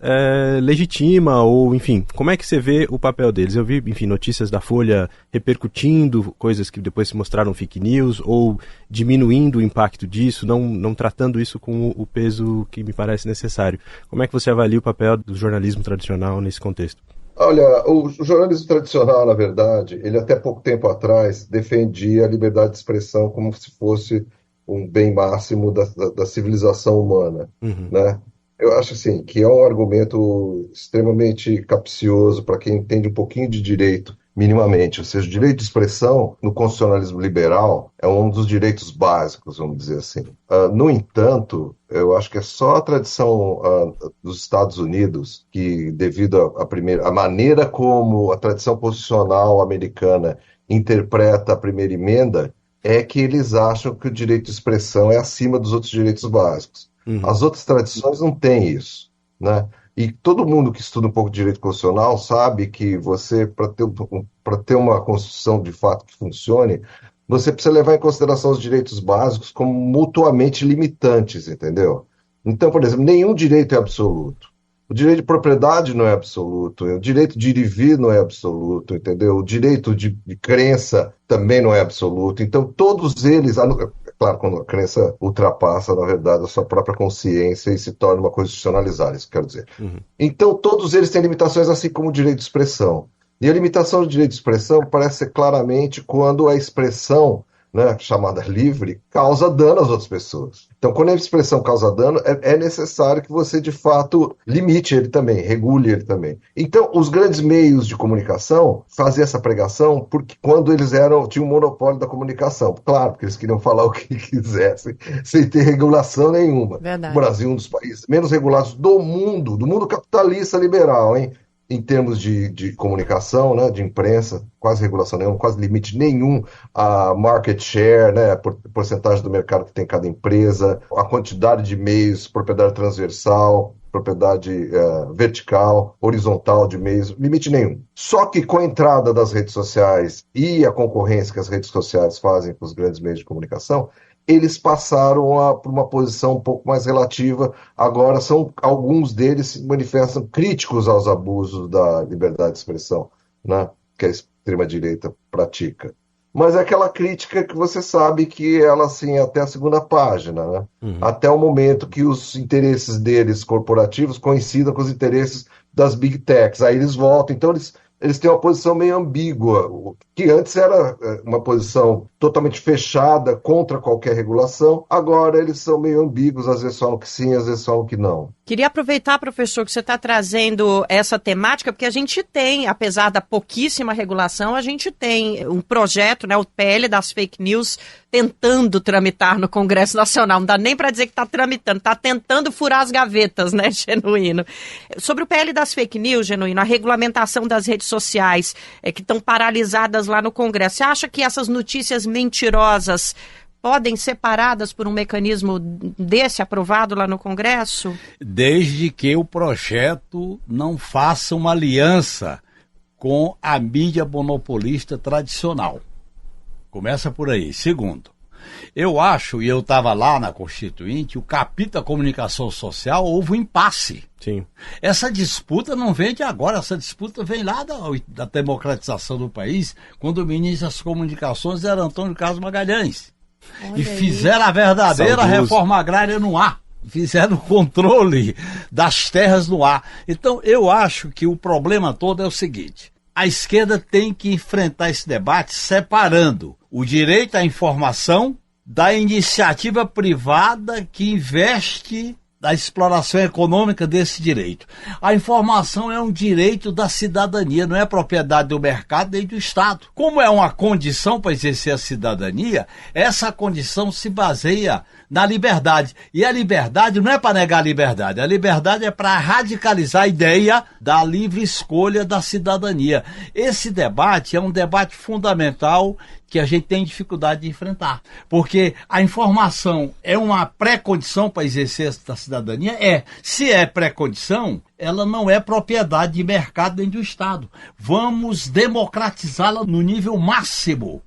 legitima ou, enfim, como é que você vê o papel deles? Eu vi, enfim, notícias da Folha repercutindo coisas que depois se mostraram fake news ou diminuindo o impacto disso, não tratando isso com o peso que me parece necessário. Como é que você avalia o papel do jornalismo tradicional nesse contexto? Olha, o jornalismo tradicional, na verdade, ele até pouco tempo atrás defendia a liberdade de expressão como se fosse um bem máximo da civilização humana, né? Eu acho assim, que é um argumento extremamente capcioso para quem entende um pouquinho de direito minimamente. Ou seja, o direito de expressão no constitucionalismo liberal é um dos direitos básicos, vamos dizer assim. No entanto, eu acho que é só a tradição dos Estados Unidos que, devido à maneira como a tradição constitucional americana interpreta a primeira emenda, é que eles acham que o direito de expressão é acima dos outros direitos básicos. As outras tradições não têm isso, né? E todo mundo que estuda um pouco de direito constitucional sabe que você, para ter uma Constituição de fato que funcione, você precisa levar em consideração os direitos básicos como mutuamente limitantes, entendeu? Então, por exemplo, nenhum direito é absoluto. O direito de propriedade não é absoluto, o direito de ir e vir não é absoluto, entendeu? O direito de crença também não é absoluto. Então, todos eles, claro, quando a crença ultrapassa, na verdade, a sua própria consciência e se torna uma coisa institucionalizada, isso quero dizer. Então, todos eles têm limitações, assim como o direito de expressão. E a limitação do direito de expressão parece ser claramente quando a expressão, né, chamada livre, causa dano às outras pessoas. Então, quando a expressão causa dano, é necessário que você, de fato, limite ele também, regule ele também. Então, os grandes meios de comunicação faziam essa pregação porque quando eles tinham um monopólio da comunicação. Claro, porque eles queriam falar o que quisessem, sem ter regulação nenhuma. Verdade. O Brasil é um dos países menos regulados do mundo capitalista liberal, hein? Em termos de comunicação, né, de imprensa, quase regulação nenhuma, quase limite nenhum a market share, né, a porcentagem do mercado que tem cada empresa, a quantidade de meios, propriedade transversal, propriedade vertical, horizontal de meios, limite nenhum. Só que com a entrada das redes sociais e a concorrência que as redes sociais fazem com os grandes meios de comunicação, eles passaram por uma posição um pouco mais relativa. Agora, alguns deles se manifestam críticos aos abusos da liberdade de expressão, né, que a extrema-direita pratica. Mas é aquela crítica que você sabe que ela, assim, até a segunda página, né? Até o momento que os interesses deles corporativos coincidam com os interesses das big techs. Aí eles voltam. Então, eles têm uma posição meio ambígua, que antes era uma posição totalmente fechada contra qualquer regulação, agora eles são meio ambíguos, às vezes falam que sim, às vezes falam que não. Queria aproveitar, professor, que você está trazendo essa temática, porque a gente tem, apesar da pouquíssima regulação, a gente tem um projeto, né, o PL das fake news, tentando tramitar no Congresso Nacional. Não dá nem para dizer que está tramitando, está tentando furar as gavetas, né, Genuíno? Sobre o PL das fake news, Genuíno, a regulamentação das redes sociais que estão paralisadas lá no Congresso, você acha que essas notícias mentirosas podem ser paradas por um mecanismo desse aprovado lá no Congresso? Desde que o projeto não faça uma aliança com a mídia monopolista tradicional. Começa por aí. Segundo, eu acho, e eu estava lá na Constituinte, o capítulo da comunicação social, houve um impasse. Sim. Essa disputa não vem de agora, essa disputa vem lá da democratização do país, quando o ministro das Comunicações era Antônio Carlos Magalhães. Olha e fizeram a verdadeira Saudoso. Reforma agrária no ar. Fizeram o controle das terras no ar. Então, eu acho que o problema todo é o seguinte: a esquerda tem que enfrentar esse debate separando o direito à informação da iniciativa privada que investe da exploração econômica desse direito. A informação é um direito da cidadania, não é propriedade do mercado nem do Estado. Como é uma condição para exercer a cidadania, essa condição se baseia na liberdade. E a liberdade não é para negar a liberdade é para radicalizar a ideia da livre escolha da cidadania. Esse debate é um debate fundamental que a gente tem dificuldade de enfrentar. Porque a informação é uma pré-condição para exercer essa cidadania? Se é pré-condição, ela não é propriedade de mercado nem do Estado. Vamos democratizá-la no nível máximo.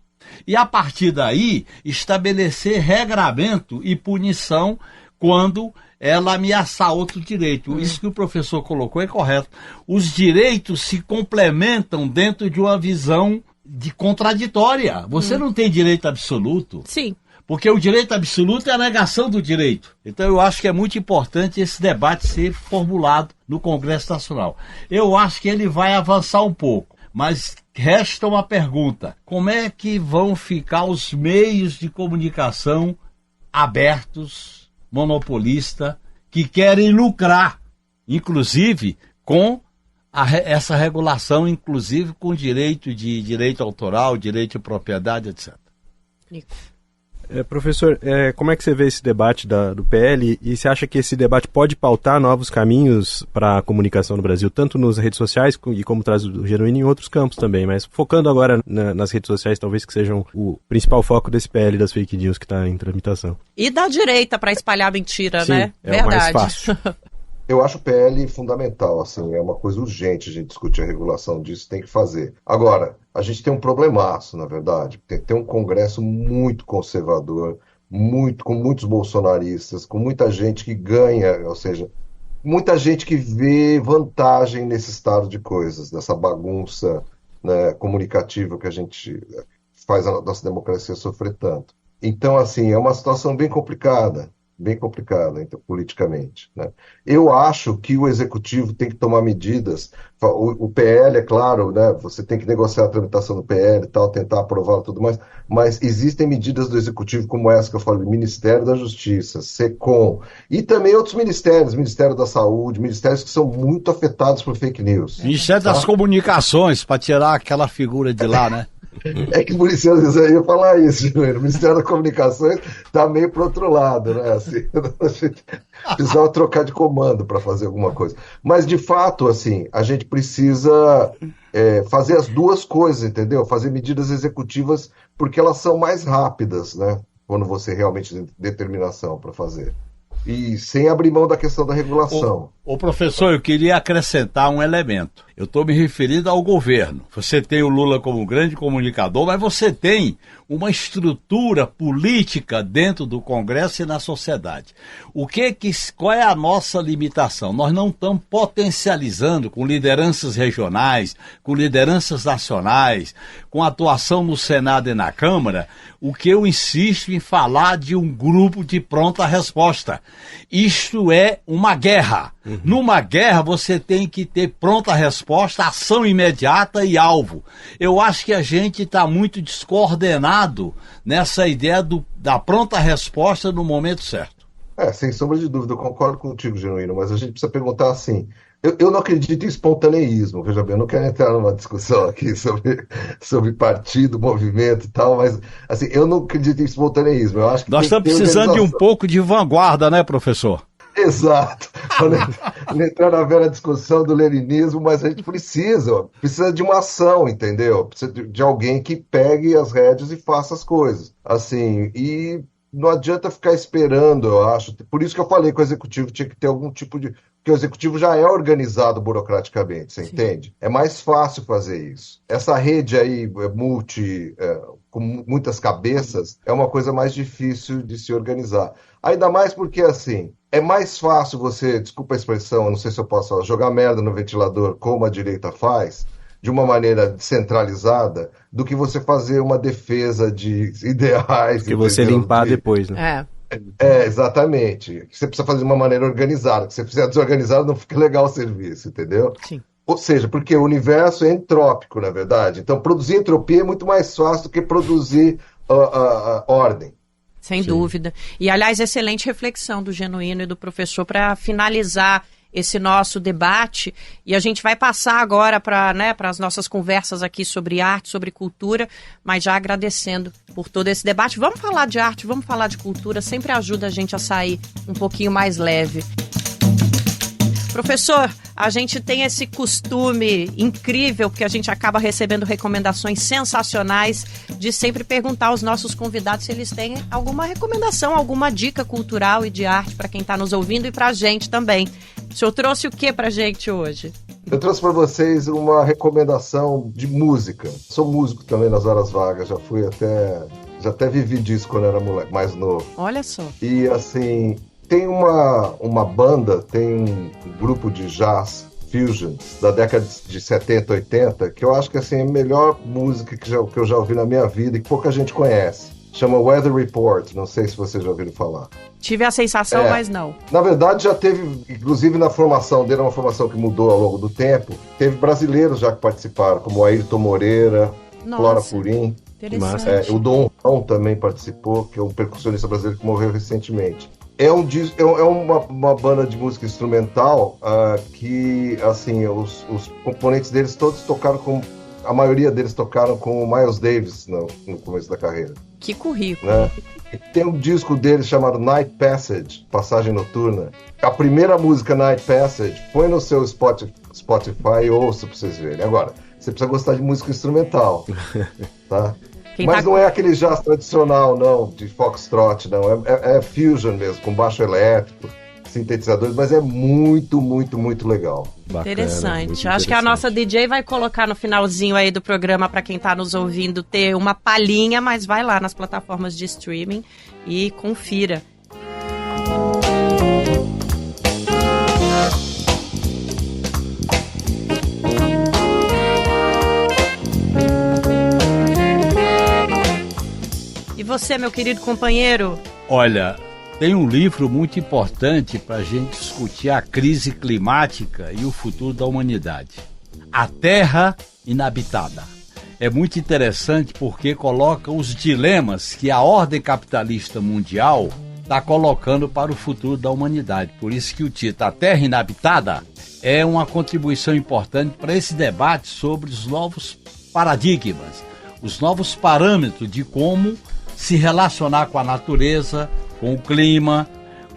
E a partir daí, estabelecer regramento e punição quando ela ameaçar outro direito. Isso que o professor colocou é correto. Os direitos se complementam dentro de uma visão de contraditória. Você não tem direito absoluto. Sim. Porque o direito absoluto é a negação do direito. Então eu acho que é muito importante esse debate ser formulado no Congresso Nacional. Eu acho que ele vai avançar um pouco, mas resta uma pergunta: como é que vão ficar os meios de comunicação abertos, monopolista, que querem lucrar, inclusive com essa regulação, inclusive com direito autoral, direito de propriedade, etc. Nico. Professor, como é que você vê esse debate do PL e você acha que esse debate pode pautar novos caminhos para a comunicação no Brasil, tanto nas redes sociais e como traz o Genuíno em outros campos também, mas focando agora nas redes sociais, talvez que sejam o principal foco desse PL das fake news que está em tramitação. E da direita para espalhar mentira, Sim, né? É Verdade. o mais fácil. Eu acho o PL fundamental, assim, é uma coisa urgente a gente discutir a regulação disso, tem que fazer. Agora, a gente tem um problemaço, na verdade, tem um Congresso muito conservador, com muitos bolsonaristas, com muita gente que ganha, ou seja, muita gente que vê vantagem nesse estado de coisas, dessa bagunça, né, comunicativa que a gente faz a nossa democracia sofrer tanto. Então, assim, é uma situação bem complicada, então, politicamente, né? Eu acho que o Executivo tem que tomar medidas. O PL, é claro, né? Você tem que negociar a tramitação do PL e tal, tentar aprovar tudo mais, mas existem medidas do Executivo como essa que eu falei, Ministério da Justiça, SECOM, e também outros ministérios, Ministério da Saúde, ministérios que são muito afetados por fake news. Ministério das Comunicações, para tirar aquela figura de lá, né? É que por isso eu ia falar isso, Juliano. O Ministério das Comunicações está meio para outro lado, né? Assim, a gente precisava trocar de comando para fazer alguma coisa. Mas, de fato, assim, a gente precisa fazer as duas coisas, entendeu? Fazer medidas executivas, porque elas são mais rápidas, né? Quando você realmente tem determinação para fazer. E sem abrir mão da questão da regulação. Ô professor, eu queria acrescentar um elemento. Eu estou me referindo ao governo. Você tem o Lula como grande comunicador, mas você tem uma estrutura política dentro do Congresso e na sociedade. Qual é a nossa limitação? Nós não estamos potencializando com lideranças regionais, com lideranças nacionais, com atuação no Senado e na Câmara, o que eu insisto em falar de um grupo de pronta resposta. Isto é uma guerra. Numa guerra você tem que ter pronta resposta, ação imediata e alvo. Eu acho que a gente está muito descoordenado nessa ideia da pronta resposta no momento certo. Sem sombra de dúvida, eu concordo contigo, Genuíno, mas a gente precisa perguntar assim, eu não acredito em espontaneísmo, veja bem, eu não quero entrar numa discussão aqui sobre partido, movimento e tal, mas assim, eu não acredito em espontaneísmo. Eu acho que nós estamos precisando de um pouco de vanguarda, né, professor? Exato. Não entrar na velha discussão do leninismo, mas a gente precisa de uma ação, entendeu? Precisa de alguém que pegue as rédeas e faça as coisas. Assim, e não adianta ficar esperando, eu acho. Por isso que eu falei que o Executivo tinha que ter algum tipo de... Porque o Executivo já é organizado burocraticamente, você entende? É mais fácil fazer isso. Essa rede aí, com muitas cabeças, é uma coisa mais difícil de se organizar. Ainda mais porque, assim, é mais fácil você, desculpa a expressão, eu não sei se eu posso falar, jogar merda no ventilador como a direita faz, de uma maneira centralizada, do que você fazer uma defesa de ideais. Que você limpar depois, né? Exatamente. Você precisa fazer de uma maneira organizada. Se você fizer desorganizado, não fica legal o serviço, entendeu? Sim. Ou seja, porque o universo é entrópico, na verdade. Então, produzir entropia é muito mais fácil do que produzir ordem. Sem dúvida. E, aliás, excelente reflexão do Genuíno e do professor para finalizar esse nosso debate. E a gente vai passar agora para as nossas conversas aqui sobre arte, sobre cultura, mas já agradecendo por todo esse debate. Vamos falar de arte, vamos falar de cultura, sempre ajuda a gente a sair um pouquinho mais leve. Professor, a gente tem esse costume incrível, porque a gente acaba recebendo recomendações sensacionais, de sempre perguntar aos nossos convidados se eles têm alguma recomendação, alguma dica cultural e de arte para quem está nos ouvindo e para a gente também. O senhor trouxe o que para a gente hoje? Eu trouxe para vocês uma recomendação de música. Sou músico também nas horas vagas, já até vivi disso quando era moleque, mais novo. Olha só. E assim... Tem uma banda, tem um grupo de jazz fusion da década de 70, 80, que eu acho que assim, é a melhor música que eu já ouvi na minha vida e que pouca gente conhece. Chama Weather Report, não sei se vocês já ouviram falar. Tive a sensação, mas não. Na verdade, já teve, inclusive na formação dele, uma formação que mudou ao longo do tempo, teve brasileiros já que participaram, como o Ayrton Moreira, Flora Purim. Interessante. O Dom Juan também participou, que é um percussionista brasileiro que morreu recentemente. É uma banda de música instrumental que, assim, os componentes deles todos tocaram com... A maioria deles tocaram com o Miles Davis no começo da carreira. Que currículo. Né? E tem um disco deles chamado Night Passage, Passagem Noturna. A primeira música, Night Passage, põe no seu Spotify e ouça pra vocês verem. Agora, você precisa gostar de música instrumental, tá? Mas não é aquele jazz tradicional, não, de foxtrot, não. É fusion mesmo, com baixo elétrico, sintetizadores, mas é muito, muito, muito legal. Bacana, interessante. Acho que a nossa DJ vai colocar no finalzinho aí do programa para quem está nos ouvindo ter uma palhinha, mas vai lá nas plataformas de streaming e confira. E você, meu querido companheiro? Olha, tem um livro muito importante para a gente discutir a crise climática e o futuro da humanidade. A Terra Inabitada. É muito interessante porque coloca os dilemas que a ordem capitalista mundial está colocando para o futuro da humanidade. Por isso que o título A Terra Inabitada é uma contribuição importante para esse debate sobre os novos paradigmas, os novos parâmetros de como se relacionar com a natureza, com o clima,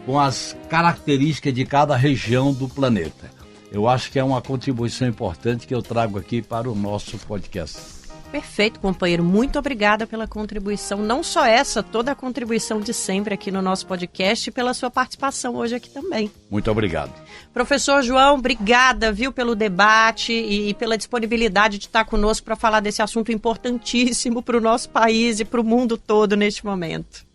com as características de cada região do planeta. Eu acho que é uma contribuição importante que eu trago aqui para o nosso podcast. Perfeito, companheiro. Muito obrigada pela contribuição. Não só essa, toda a contribuição de sempre aqui no nosso podcast e pela sua participação hoje aqui também. Muito obrigado. Professor João, obrigada, viu, pelo debate e pela disponibilidade de estar conosco para falar desse assunto importantíssimo para o nosso país e para o mundo todo neste momento.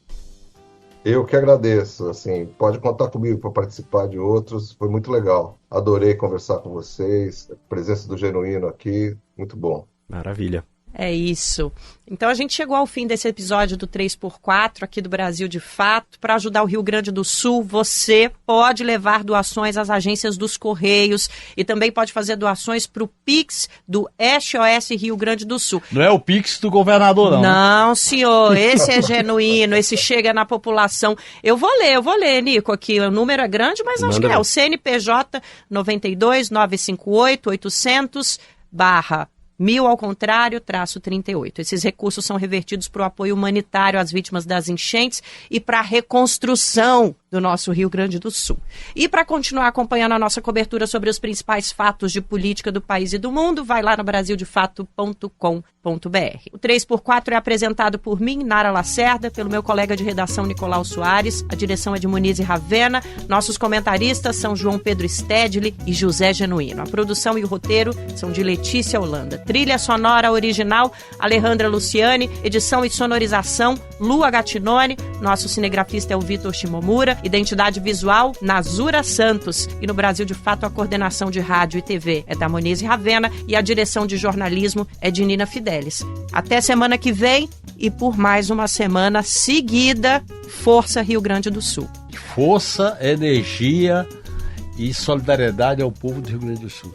Eu que agradeço, assim, pode contar comigo para participar de outros, foi muito legal. Adorei conversar com vocês, a presença do Genuíno aqui, muito bom. Maravilha. É isso. Então a gente chegou ao fim desse episódio do 3x4 aqui do Brasil de Fato. Para ajudar o Rio Grande do Sul, você pode levar doações às agências dos Correios e também pode fazer doações para o Pix do SOS Rio Grande do Sul. Não é o Pix do governador, não. Não, senhor. Esse é genuíno, esse chega na população. Eu vou ler, Nico, aqui. O número é grande, mas acho que é o CNPJ 92 958 800 1000 ao contrário, -38. Esses recursos são revertidos para o apoio humanitário às vítimas das enchentes e para a reconstrução do nosso Rio Grande do Sul. E para continuar acompanhando a nossa cobertura sobre os principais fatos de política do país e do mundo, vai lá no brasildefato.com.br. O 3x4 é apresentado por mim, Nara Lacerda, pelo meu colega de redação Nicolau Soares, a direção é de Muniz e Ravena, nossos comentaristas são João Pedro Stedley e José Genuíno. A produção e o roteiro são de Letícia Holanda. Trilha sonora original, Alejandra Luciani, edição e sonorização, Lua Gattinone, nosso cinegrafista é o Vitor Shimomura, identidade visual, Nazura Santos, e no Brasil de Fato a coordenação de rádio e TV é da Muniz e Ravena e a direção de jornalismo é de Nina Fidelis. Até semana que vem e por mais uma semana seguida, Força Rio Grande do Sul. Força, energia e solidariedade ao povo do Rio Grande do Sul.